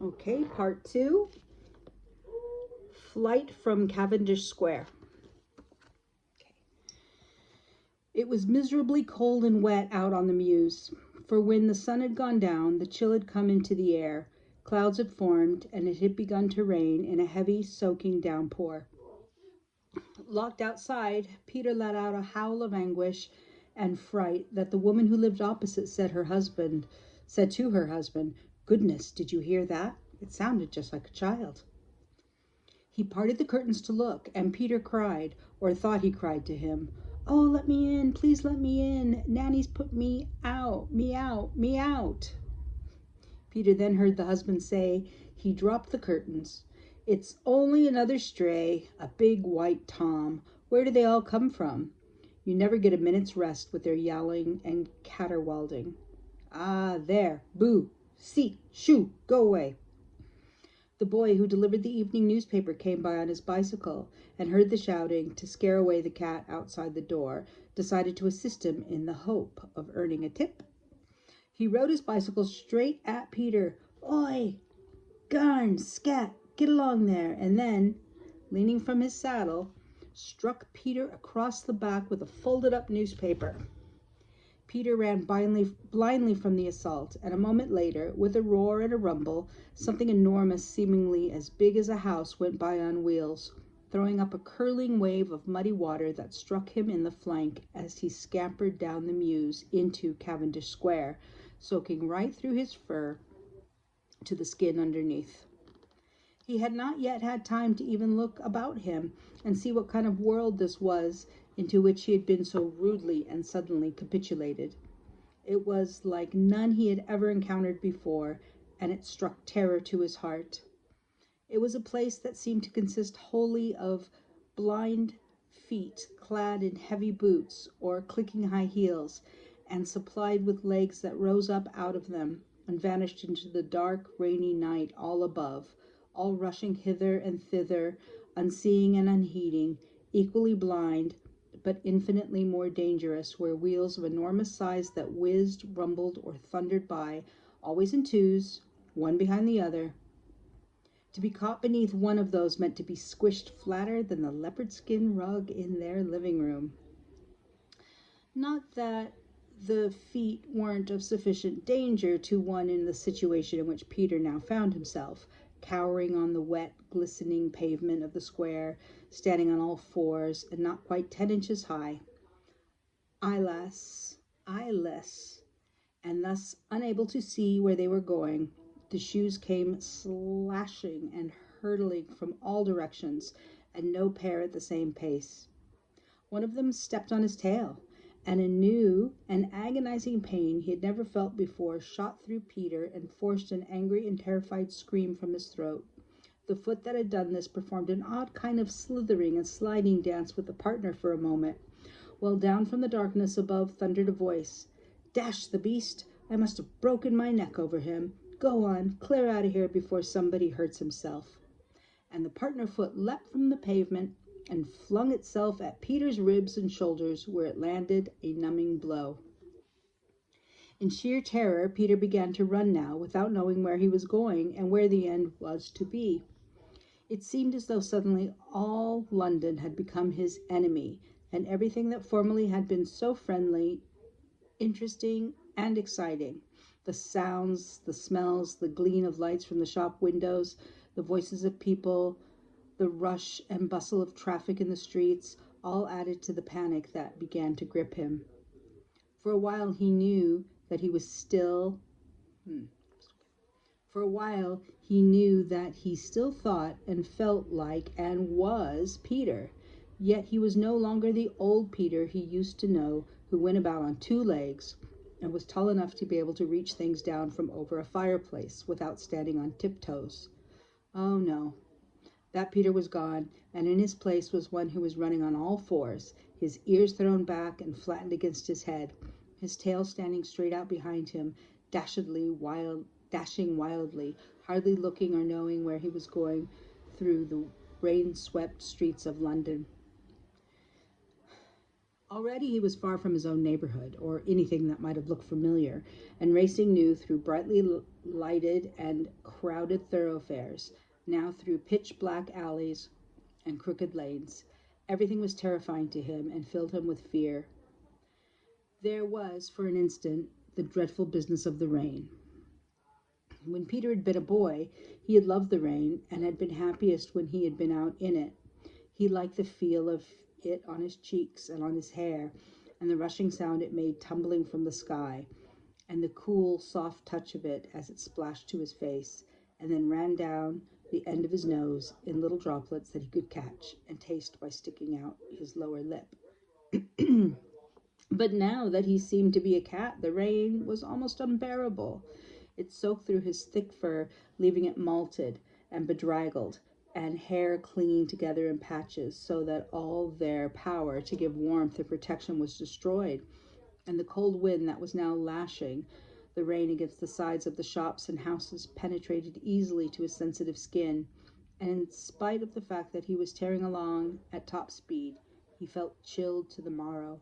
Okay, part 2, Flight from Cavendish Square. Okay. It was miserably cold and wet out on the Mews, for when the sun had gone down, the chill had come into the air, clouds had formed, and it had begun to rain in a heavy, soaking downpour. Locked outside, Peter let out a howl of anguish and fright that the woman who lived opposite said to her husband, "Goodness, did you hear that? It sounded just like a child." He parted the curtains to look, and Peter cried, or thought he cried to him, "Oh, let me in, please let me in. Nanny's put me out, me out, me out." Peter then heard the husband say, he dropped the curtains, "It's only another stray, a big white Tom. Where do they all come from? You never get a minute's rest with their yowling and caterwauling. Ah, there, boo, see, shoo, go away." The boy who delivered the evening newspaper came by on his bicycle and heard the shouting. To scare away the cat outside the door, decided to assist him in the hope of earning a tip. He rode his bicycle straight at Peter. "Oi, garn, scat, get along there," and then, leaning from his saddle, struck Peter across the back with a folded up newspaper. Peter ran blindly from the assault, and a moment later, with a roar and a rumble, something enormous, seemingly as big as a house, went by on wheels, throwing up a curling wave of muddy water that struck him in the flank as he scampered down the Mews into Cavendish Square, soaking right through his fur to the skin underneath. He had not yet had time to even look about him and see what kind of world this was into which he had been so rudely and suddenly capitulated. It was like none he had ever encountered before, and it struck terror to his heart. It was a place that seemed to consist wholly of blind feet clad in heavy boots or clicking high heels, and supplied with legs that rose up out of them and vanished into the dark, rainy night all above, all rushing hither and thither, unseeing and unheeding, equally blind, but infinitely more dangerous, were wheels of enormous size that whizzed, rumbled, or thundered by, always in twos, one behind the other. To be caught beneath one of those meant to be squished flatter than the leopard skin rug in their living room. Not that the feet weren't of sufficient danger to one in the situation in which Peter now found himself, cowering on the wet, glistening pavement of the square, standing on all fours, and not quite 10 inches high. Eyeless, and thus unable to see where they were going, the shoes came slashing and hurtling from all directions, and no pair at the same pace. One of them stepped on his tail, and a new and agonizing pain he had never felt before shot through Peter and forced an angry and terrified scream from his throat. The foot that had done this performed an odd kind of slithering and sliding dance with the partner for a moment, while down from the darkness above thundered a voice. "Dash the beast! I must have broken my neck over him. Go on, clear out of here before somebody hurts himself." And the partner foot leapt from the pavement and flung itself at Peter's ribs and shoulders, where it landed a numbing blow. In sheer terror, Peter began to run now, without knowing where he was going and where the end was to be. It seemed as though suddenly all London had become his enemy, and everything that formerly had been so friendly, interesting, and exciting, the sounds, the smells, the gleam of lights from the shop windows, the voices of people, the rush and bustle of traffic in the streets, all added to the panic that began to grip him. For a while he knew that he was still For a while he knew that he still thought and felt like and was Peter. Yet he was no longer the old Peter he used to know, who went about on 2 legs and was tall enough to be able to reach things down from over a fireplace without standing on tiptoes. Oh no, that Peter was gone, and in his place was one who was running on all fours, his ears thrown back and flattened against his head, his tail standing straight out behind him, dashing wildly, hardly looking or knowing where he was going through the rain-swept streets of London. Already he was far from his own neighborhood, or anything that might have looked familiar, and racing new through brightly lighted and crowded thoroughfares, now through pitch-black alleys and crooked lanes. Everything was terrifying to him and filled him with fear. There was, for an instant, the dreadful business of the rain. When Peter had been a boy, he had loved the rain and had been happiest when he had been out in it. He liked the feel of it on his cheeks and on his hair, and the rushing sound it made tumbling from the sky, and the cool, soft touch of it as it splashed to his face, and then ran down the end of his nose in little droplets that he could catch and taste by sticking out his lower lip. But now that he seemed to be a cat, the rain was almost unbearable. It soaked through his thick fur, leaving it malted and bedraggled, and hair clinging together in patches, so that all their power to give warmth or protection was destroyed. And the cold wind that was now lashing the rain against the sides of the shops and houses penetrated easily to his sensitive skin, and in spite of the fact that he was tearing along at top speed, he felt chilled to the marrow.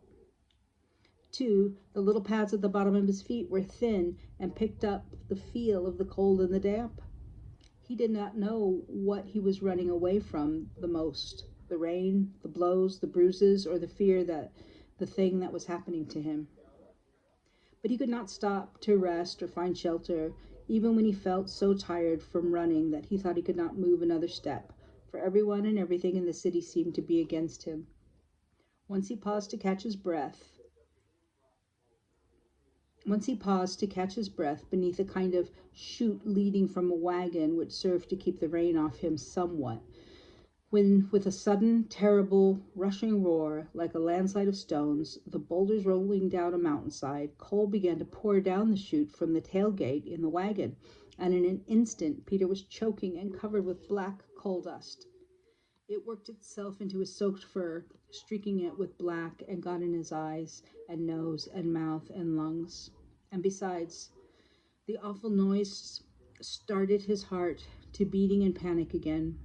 Too, the little pads at the bottom of his feet were thin and picked up the feel of the cold and the damp. He did not know what he was running away from the most, the rain, the blows, the bruises, or the fear that the thing that was happening to him. But he could not stop to rest or find shelter, even when he felt so tired from running that he thought he could not move another step, for everyone and everything in the city seemed to be against him. Once he paused to catch his breath beneath a kind of chute leading from a wagon which served to keep the rain off him somewhat, when with a sudden, terrible, rushing roar, like a landslide of stones, the boulders rolling down a mountainside, coal began to pour down the chute from the tailgate in the wagon, and in an instant Peter was choking and covered with black coal dust. It worked itself into his soaked fur, streaking it with black, and got in his eyes and nose and mouth and lungs. And besides, the awful noise started his heart to beating in panic again.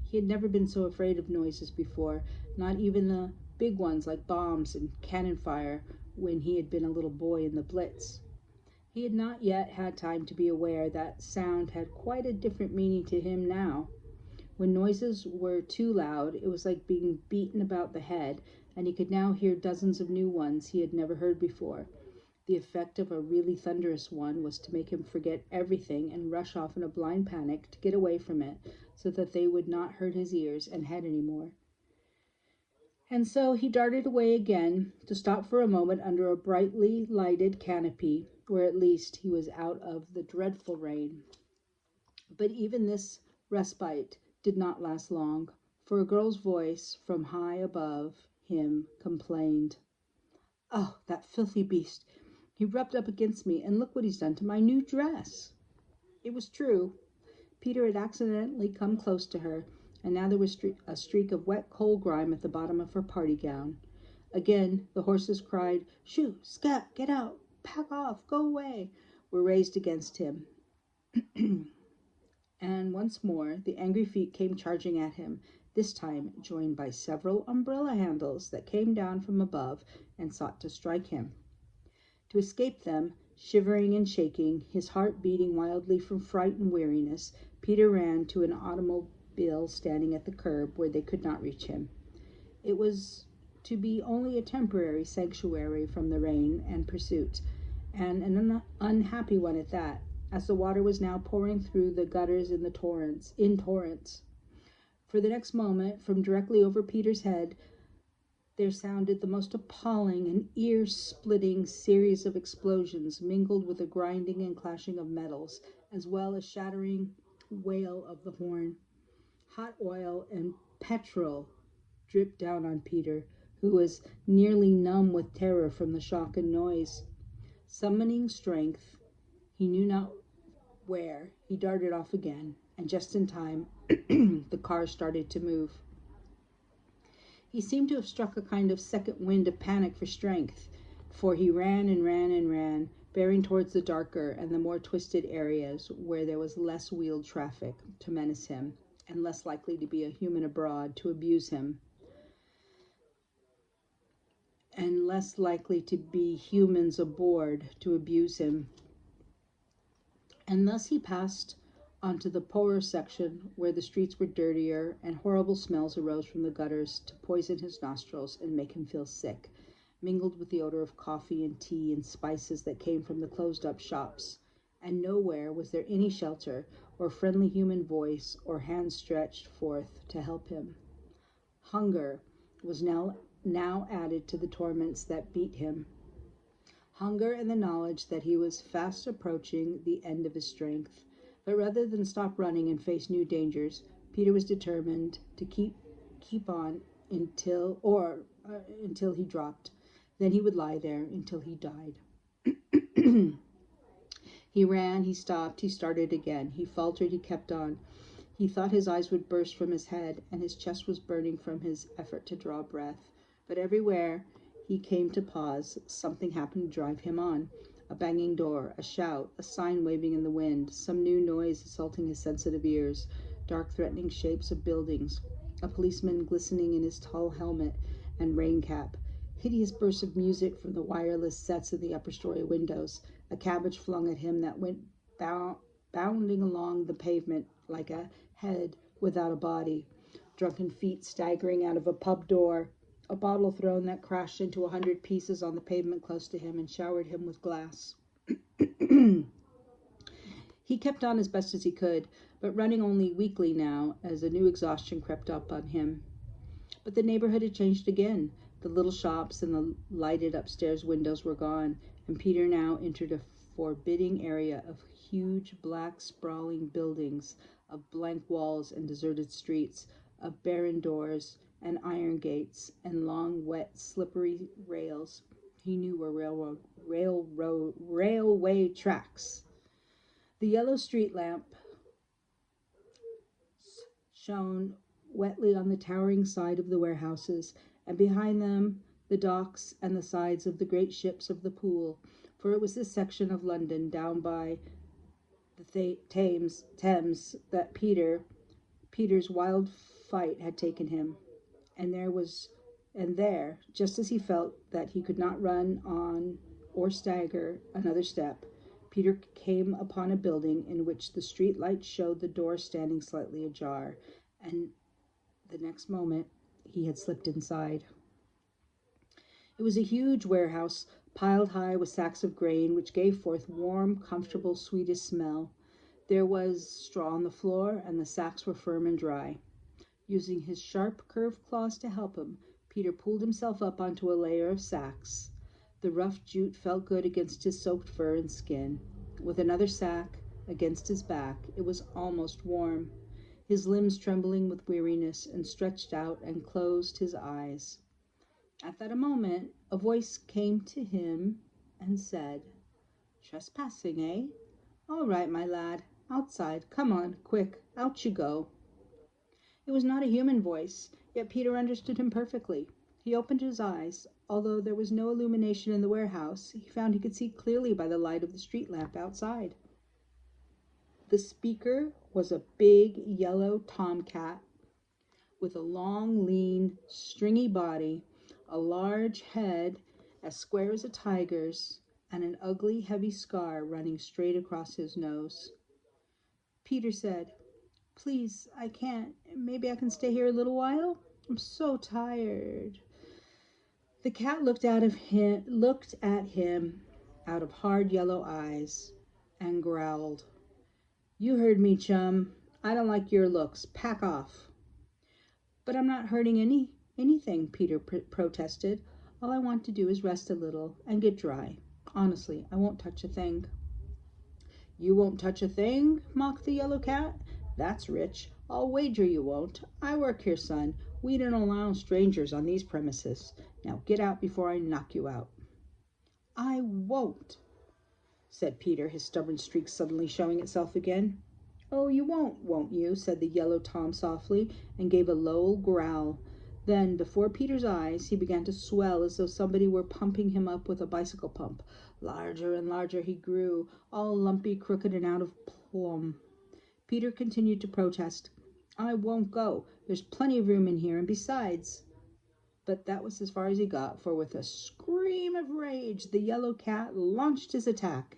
He had never been so afraid of noises before, not even the big ones like bombs and cannon fire when he had been a little boy in the Blitz. He had not yet had time to be aware that sound had quite a different meaning to him now. When noises were too loud, it was like being beaten about the head, and he could now hear dozens of new ones he had never heard before. The effect of a really thunderous one was to make him forget everything and rush off in a blind panic to get away from it, so that they would not hurt his ears and head any more. And so he darted away again, to stop for a moment under a brightly lighted canopy, where at least he was out of the dreadful rain. But even this respite did not last long, for a girl's voice from high above him complained, "Oh, that filthy beast! He rubbed up against me, and look what he's done to my new dress." It was true. Peter had accidentally come close to her, and now there was a streak of wet coal grime at the bottom of her party gown. Again, the horses cried, "Shoo, scat, get out, pack off, go away," were raised against him. And once more the angry feet came charging at him, this time joined by several umbrella handles that came down from above and sought to strike him. To escape them, shivering and shaking, his heart beating wildly from fright and weariness, Peter ran to an automobile standing at the curb where they could not reach him. It was to be only a temporary sanctuary from the rain and pursuit, and an unhappy one at that, as the water was now pouring through the gutters in torrents. For the next moment, from directly over Peter's head, there sounded the most appalling and ear-splitting series of explosions, mingled with the grinding and clashing of metals, as well as shattering wail of the horn. Hot oil and petrol dripped down on Peter, who was nearly numb with terror from the shock and noise. Summoning strength, he knew not where, he darted off again, and just in time, the car started to move. He seemed to have struck a kind of second wind of panic for strength, for he ran and ran and ran, bearing towards the darker and the more twisted areas where there was less wheeled traffic to menace him, and less likely to be a human abroad to abuse him. and less likely to be humans aboard to abuse him. And thus he passed onto the poorer section where the streets were dirtier and horrible smells arose from the gutters to poison his nostrils and make him feel sick, mingled with the odor of coffee and tea and spices that came from the closed-up shops. And nowhere was there any shelter or friendly human voice or hand stretched forth to help him. Hunger was now added to the torments that beat him. Hunger and the knowledge that he was fast approaching the end of his strength. But rather than stop running and face new dangers, Peter was determined to keep on until he dropped. Then he would lie there until he died. He ran, he stopped, he started again. He faltered, he kept on. He thought his eyes would burst from his head, and his chest was burning from his effort to draw breath. But everywhere he came to pause, something happened to drive him on. A banging door, a shout, a sign waving in the wind, some new noise assaulting his sensitive ears, dark threatening shapes of buildings, a policeman glistening in his tall helmet and rain cap, hideous bursts of music from the wireless sets in the upper story windows, a cabbage flung at him that went bounding along the pavement like a head without a body, drunken feet staggering out of a pub door, a bottle thrown that crashed into 100 pieces on the pavement close to him and showered him with glass. He kept on as best as he could, but running only weakly now as a new exhaustion crept up on him. But the neighborhood had changed again. The little shops and the lighted upstairs windows were gone, and Peter now entered a forbidding area of huge, black, sprawling buildings, of blank walls and deserted streets, of barren doors and iron gates and long, wet, slippery rails he knew were railway tracks. The yellow street lamp shone wetly on the towering side of the warehouses, and behind them the docks and the sides of the great ships of the Pool, for it was this section of London down by the Thames that Peter's wild fight had taken him. And there, just as he felt that he could not run on or stagger another step, Peter came upon a building in which the street light showed the door standing slightly ajar, and the next moment he had slipped inside. It was a huge warehouse, piled high with sacks of grain, which gave forth warm, comfortable, sweetish smell. There was straw on the floor, and the sacks were firm and dry. Using his sharp, curved claws to help him, Peter pulled himself up onto a layer of sacks. The rough jute felt good against his soaked fur and skin. With another sack against his back, it was almost warm. His limbs trembling with weariness, and stretched out and closed his eyes. At that moment, a voice came to him and said, "Trespassing, eh? All right, my lad. Outside. Come on, quick. Out you go." It was not a human voice, yet Peter understood him perfectly. He opened his eyes. Although there was no illumination in the warehouse, he found he could see clearly by the light of the street lamp outside. The speaker was a big yellow tomcat with a long, lean, stringy body, a large head as square as a tiger's, and an ugly, heavy scar running straight across his nose. Peter said, "Please, I can't. Maybe I can stay here a little while? I'm so tired." The cat looked at him out of hard yellow eyes and growled, "You heard me, chum. I don't like your looks. Pack off." "But I'm not hurting anything," Peter protested. "All I want to do is rest a little and get dry. Honestly, I won't touch a thing." "You won't touch a thing?" mocked the yellow cat. "That's rich. I'll wager you won't. I work here, son. We don't allow strangers on these premises. Now get out before I knock you out." "I won't," said Peter, his stubborn streak suddenly showing itself again. "Oh, you won't you?" said the yellow Tom softly, and gave a low growl. Then, before Peter's eyes, he began to swell as though somebody were pumping him up with a bicycle pump. Larger and larger he grew, all lumpy, crooked, and out of plumb. Peter continued to protest. "I won't go. There's plenty of room in here, and besides..." But that was as far as he got, for with a scream of rage, the yellow cat launched his attack.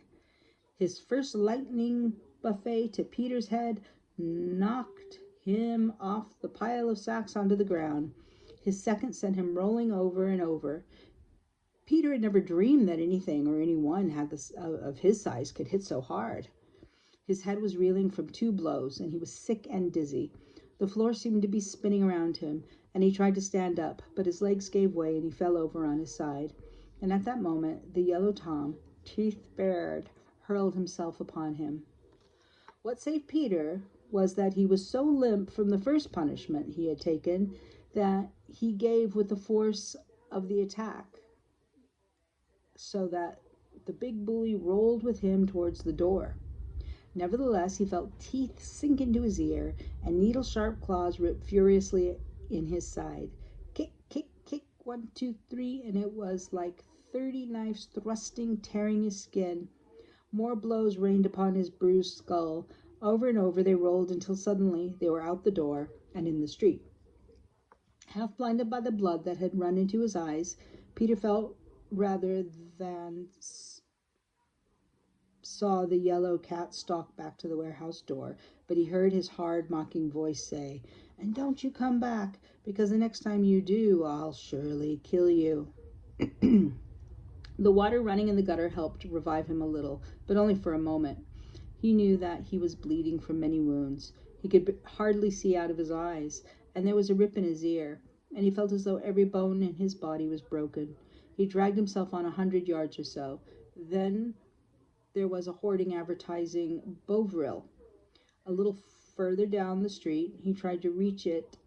His first lightning buffet to Peter's head knocked him off the pile of sacks onto the ground. His second sent him rolling over and over. Peter had never dreamed that anything or anyone of his size could hit so hard. His head was reeling from 2 blows, and he was sick and dizzy. The floor seemed to be spinning around him, and he tried to stand up, but his legs gave way and he fell over on his side. And at that moment, the yellow Tom, teeth bared, hurled himself upon him. What saved Peter was that he was so limp from the first punishment he had taken that he gave with the force of the attack, so that the big bully rolled with him towards the door. Nevertheless, he felt teeth sink into his ear and needle-sharp claws rip furiously in his side. Kick, kick, kick, 1, 2, 3, and it was like 30 knives thrusting, tearing his skin. More blows rained upon his bruised skull. Over and over they rolled until suddenly they were out the door and in the street. Half blinded by the blood that had run into his eyes, Peter felt rather than saw the yellow cat stalk back to the warehouse door, but he heard his hard, mocking voice say, "And don't you come back, because the next time you do, I'll surely kill you." The water running in the gutter helped revive him a little, but only for a moment. He knew that he was bleeding from many wounds. He could hardly see out of his eyes, and there was a rip in his ear, and he felt as though every bone in his body was broken. He dragged himself on 100 yards or so. Then there was a hoarding advertising Bovril. A little further down the street, he tried to reach it,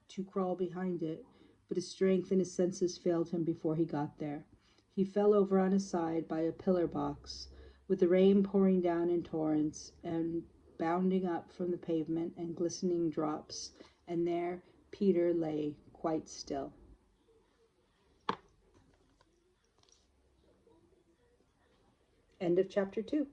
to crawl behind it, but his strength and his senses failed him before he got there. He fell over on his side by a pillar box, with the rain pouring down in torrents and bounding up from the pavement and glistening drops, and there Peter lay quite still. End of chapter 2.